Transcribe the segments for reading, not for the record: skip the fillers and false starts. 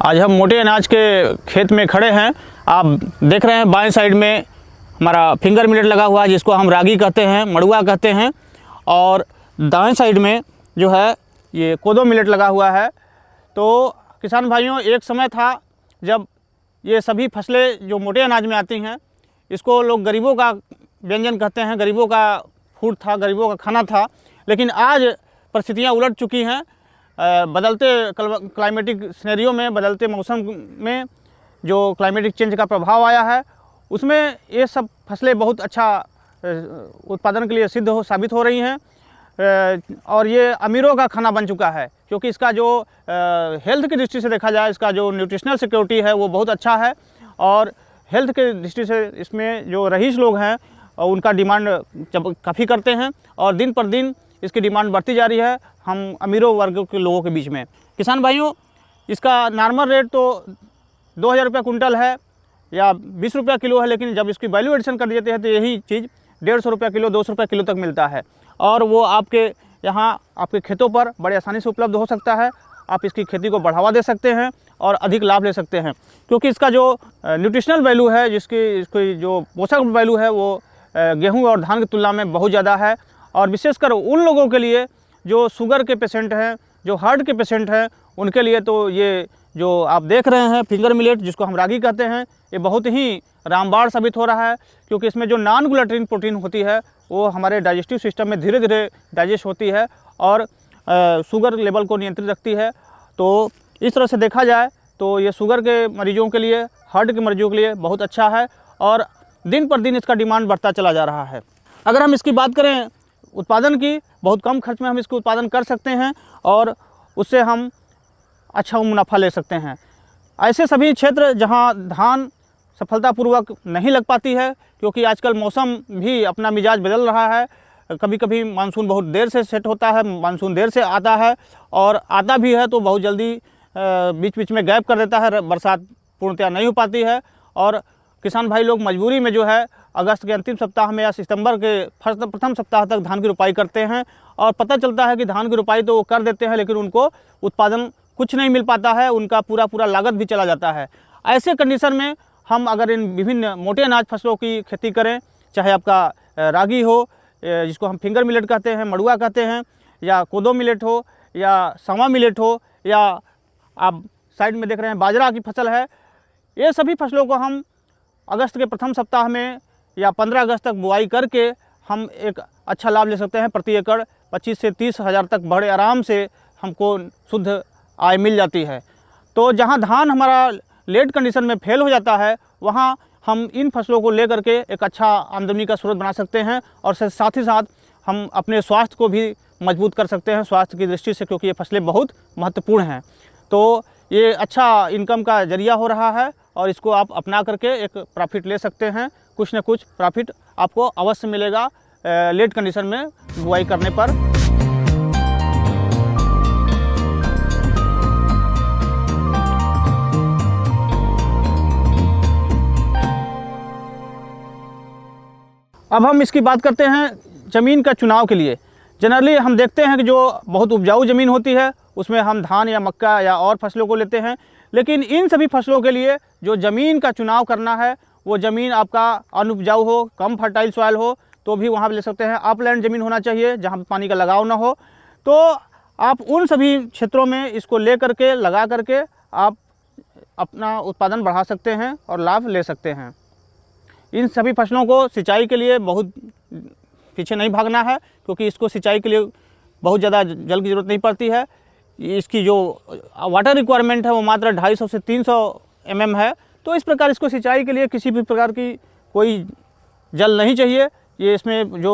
आज हम मोटे अनाज के खेत में खड़े हैं। आप देख रहे हैं बाएं साइड में हमारा फिंगर मिलेट लगा हुआ है, जिसको हम रागी कहते हैं, मड़ुआ कहते हैं। और दाएं साइड में जो है ये कोदो मिलेट लगा हुआ है। तो किसान भाइयों, एक समय था जब ये सभी फसलें जो मोटे अनाज में आती हैं, इसको लोग गरीबों का व्यंजन कहते हैं, गरीबों का फूड था, गरीबों का खाना था। लेकिन आज परिस्थितियाँ उलट चुकी हैं। बदलते क्लाइमेटिक सिनेरियो में, बदलते मौसम में जो क्लाइमेटिक चेंज का प्रभाव आया है, उसमें ये सब फसलें बहुत अच्छा उत्पादन के लिए साबित हो रही हैं। और ये अमीरों का खाना बन चुका है, क्योंकि इसका जो हेल्थ की दृष्टि से देखा जाए, इसका जो न्यूट्रिशनल सिक्योरिटी है वो बहुत अच्छा है। और हेल्थ के दृष्टि से इसमें जो रईस लोग हैं उनका डिमांड काफ़ी करते हैं, और दिन पर दिन इसकी डिमांड बढ़ती जा रही है हम अमीरों वर्ग के लोगों के बीच में। किसान भाइयों, इसका नॉर्मल रेट तो 2000 रुपये कुंटल है या 20 रुपये किलो है, लेकिन जब इसकी वैल्यू एडिशन कर देते हैं तो यही चीज़ 150 रुपये किलो, 200 रुपये किलो तक मिलता है। और वो आपके यहाँ आपके खेतों पर बड़े आसानी से उपलब्ध हो सकता है। आप इसकी खेती को बढ़ावा दे सकते हैं और अधिक लाभ ले सकते हैं, क्योंकि इसका जो न्यूट्रिशनल वैल्यू है, इसकी जो पोषक वैल्यू है, वो गेहूँ और धान की तुलना में बहुत ज़्यादा है। और विशेषकर उन लोगों के लिए जो शुगर के पेशेंट हैं, जो हार्ट के पेशेंट हैं, उनके लिए तो ये जो आप देख रहे हैं फिंगर मिलेट, जिसको हम रागी कहते हैं, ये बहुत ही रामबाण साबित हो रहा है। क्योंकि इसमें जो नॉन ग्लूटेन प्रोटीन होती है वो हमारे डाइजेस्टिव सिस्टम में धीरे धीरे डाइजेस्ट होती है और शुगर लेवल को नियंत्रित रखती है। तो इस तरह से देखा जाए तो ये शुगर के मरीजों के लिए, हार्ट के मरीजों के लिए बहुत अच्छा है, और दिन पर दिन इसका डिमांड बढ़ता चला जा रहा है। अगर हम इसकी बात करें उत्पादन की, बहुत कम खर्च में हम इसको उत्पादन कर सकते हैं और उससे हम अच्छा मुनाफा ले सकते हैं। ऐसे सभी क्षेत्र जहां धान सफलतापूर्वक नहीं लग पाती है, क्योंकि आजकल मौसम भी अपना मिजाज बदल रहा है। कभी कभी मानसून बहुत देर से सेट होता है, मानसून देर से आता है, और आता भी है तो बहुत जल्दी बीच बीच में गैप कर देता है, बरसात पूर्णतया नहीं हो पाती है। और किसान भाई लोग मजबूरी में जो है अगस्त के अंतिम सप्ताह में या सितंबर के प्रथम सप्ताह तक धान की रोपाई करते हैं, और पता चलता है कि धान की रोपाई तो वो कर देते हैं, लेकिन उनको उत्पादन कुछ नहीं मिल पाता है, उनका पूरा लागत भी चला जाता है। ऐसे कंडीशन में हम अगर इन विभिन्न मोटे अनाज फसलों की खेती करें, चाहे आपका रागी हो, जिसको हम फिंगर मिलेट कहते हैं, मड़ुआ कहते हैं, या कोदो मिलेट हो, या सावा मिलेट हो, या आप साइड में देख रहे हैं बाजरा की फसल है, ये सभी फसलों को हम अगस्त के प्रथम सप्ताह में या 15 अगस्त तक बुआई करके हम एक अच्छा लाभ ले सकते हैं। प्रति एकड़ 25 से 30 हज़ार तक बड़े आराम से हमको शुद्ध आय मिल जाती है। तो जहां धान हमारा लेट कंडीशन में फेल हो जाता है, वहां हम इन फसलों को लेकर के एक अच्छा आमदनी का स्रोत बना सकते हैं, और साथ ही साथ हम अपने स्वास्थ्य को भी मजबूत कर सकते हैं स्वास्थ्य की दृष्टि से, क्योंकि ये फसलें बहुत महत्वपूर्ण हैं। तो ये अच्छा इनकम का जरिया हो रहा है, और इसको आप अपना करके एक प्रॉफिट ले सकते हैं। कुछ न कुछ प्रॉफिट आपको अवश्य मिलेगा लेट कंडीशन में बुआई करने पर। अब हम इसकी बात करते हैं ज़मीन का चुनाव के लिए। जनरली हम देखते हैं कि जो बहुत उपजाऊ ज़मीन होती है उसमें हम धान या मक्का या और फसलों को लेते हैं, लेकिन इन सभी फसलों के लिए जो ज़मीन का चुनाव करना है, वो ज़मीन आपका अनुपजाऊ हो, कम फर्टाइल सॉइल हो तो भी वहाँ ले सकते हैं। अपलैंड ज़मीन होना चाहिए जहाँ पानी का लगाव ना हो। तो आप उन सभी क्षेत्रों में इसको ले करके, लगा करके आप अपना उत्पादन बढ़ा सकते हैं और लाभ ले सकते हैं। इन सभी फसलों को सिंचाई के लिए बहुत पीछे नहीं भागना है, क्योंकि इसको सिंचाई के लिए बहुत ज़्यादा जल की ज़रूरत नहीं पड़ती है। इसकी जो वाटर रिक्वायरमेंट है वो मात्र 250 से 300 mm है। तो इस प्रकार इसको सिंचाई के लिए किसी भी प्रकार की कोई जल नहीं चाहिए। ये इसमें जो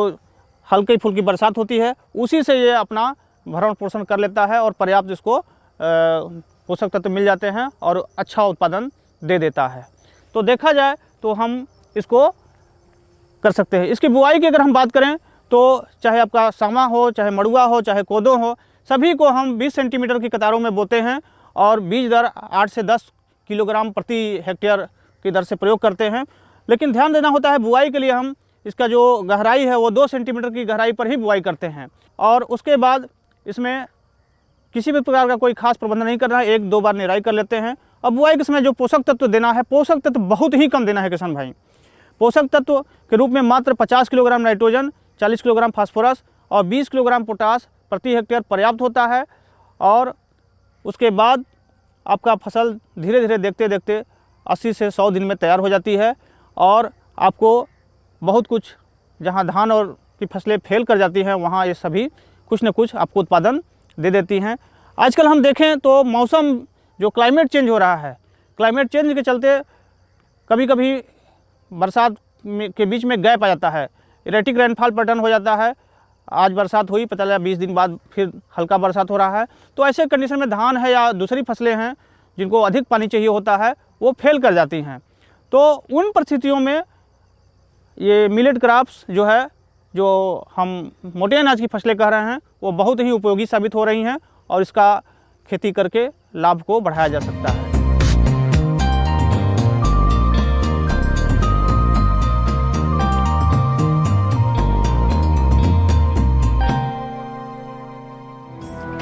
हल्की फुल्की बरसात होती है उसी से ये अपना भरण पोषण कर लेता है, और पर्याप्त इसको पोषक तत्व मिल जाते हैं और अच्छा उत्पादन दे देता है। तो देखा जाए तो हम इसको कर सकते हैं। इसकी बुआई की अगर हम बात करें तो चाहे आपका सावा हो, चाहे मड़ुआ हो, चाहे कोदो हो, सभी को हम 20 सेंटीमीटर की कतारों में बोते हैं, और बीज दर 8 से 10 किलोग्राम प्रति हेक्टेयर की दर से प्रयोग करते हैं। लेकिन ध्यान देना होता है, बुआई के लिए हम इसका जो गहराई है वो 2 सेंटीमीटर की गहराई पर ही बुआई करते हैं, और उसके बाद इसमें किसी भी प्रकार का कोई खास प्रबंध नहीं करना है। 1-2 बार निराई कर लेते हैं अब बुआई के समय जो पोषक तत्व देना है, पोषक तत्व बहुत ही कम देना है किसान भाई। पोषक तत्व के रूप में मात्र 50 किलोग्राम नाइट्रोजन, 40 किलोग्राम फास्फोरस और 20 किलोग्राम पोटास प्रति हेक्टेयर पर्याप्त होता है। और उसके बाद आपका फसल धीरे धीरे देखते देखते 80 से 100 दिन में तैयार हो जाती है और आपको बहुत कुछ, जहाँ धान और की फसलें फेल कर जाती हैं वहाँ ये सभी कुछ न कुछ आपको उत्पादन दे देती हैं। आजकल हम देखें तो मौसम जो क्लाइमेट चेंज हो रहा है, क्लाइमेट चेंज के चलते कभी कभी बरसात के बीच में गैप आ जाता है, इरेटिक रेनफॉल पैटर्न हो जाता है। आज बरसात हुई, पता चला 20 दिन बाद फिर हल्का बरसात हो रहा है। तो ऐसे कंडीशन में धान है या दूसरी फसलें हैं जिनको अधिक पानी चाहिए होता है, वो फेल कर जाती हैं। तो उन परिस्थितियों में ये मिलेट क्रॉप्स जो है, जो हम मोटे अनाज की फसलें कह रहे हैं, वो बहुत ही उपयोगी साबित हो रही हैं और इसका खेती करके लाभ को बढ़ाया जा सकता है।